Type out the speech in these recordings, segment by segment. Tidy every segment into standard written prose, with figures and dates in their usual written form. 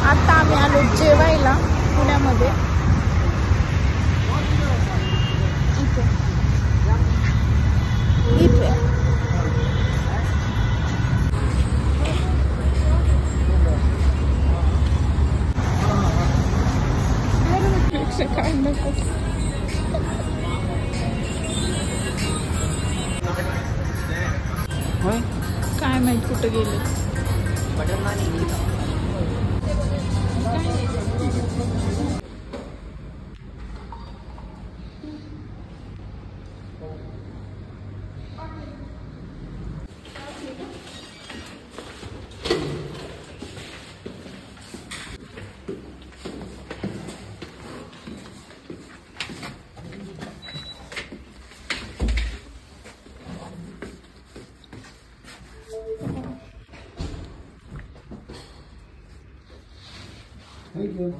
आता आम्ही आलो जेवायला पुण्यामध्ये. इथे इथे काय नको काय माहित कुठं गेले. Thank you.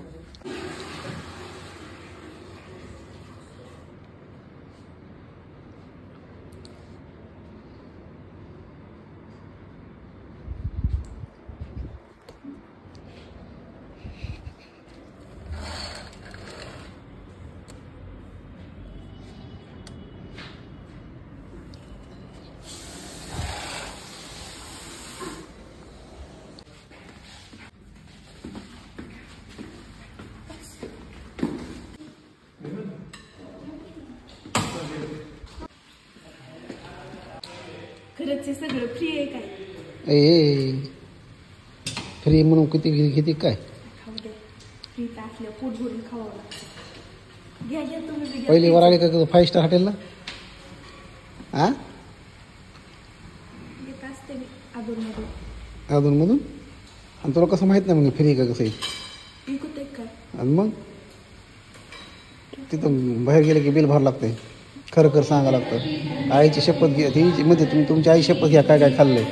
खरंच सगळं फ्री आहे काय? फ्री म्हणून किती किती काय खाऊ दे. फ्री तर असल्या पोट भरून खावं लागतं. घ्या घ्या तुम्ही बी घ्या. पहिली वर आली का 5 स्टार हॉटेलला? हा येत असते मी अधूनमधून. अधूनमधून? आणि तुला कसं माहित नाही मग फ्री का कसं आहे? विकत आहे काय? आणि मग तिथं बाहेर गेलं की बिल भरावं लागतंय. खरं खरं सांगावं लागतं. आईची शपथ घ्या. ती मध्ये तुम्ही तुमची आई शपथ घ्या काय काय खाल्लंय.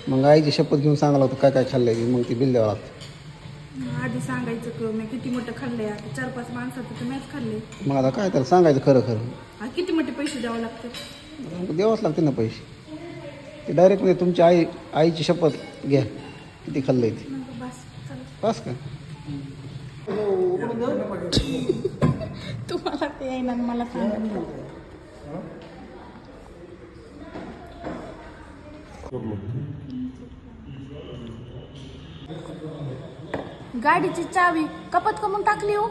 मग आईची शपथ घेऊन सांगावं लागतं काय काय खाल्लंय. मग ते बिल द्यावं लागतं. आधी सांगायचं की मी किती मोठं खाल्लंय. आता 4-5 माणसाचं तर मॅच खाल्लंय. मग आता काय त्याला सांगायचं खरं खरं. किती मोठे पैसे द्यावं लागतात? द्यावंच लागते ना पैसे. ते डायरेक्ट म्हणजे तुमच्या आईची शपथ घ्या किती खाल्लंय ते. बस चला. बस का? तुम्हाला ते येईना मला सांगा. गाडीची चावी कपात कमून टाकली हो.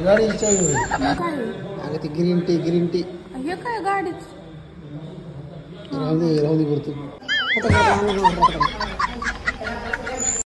गाडीची चावी काय अगं ती ग्रीन टी हे काय गाडीच? राहू दे करतो.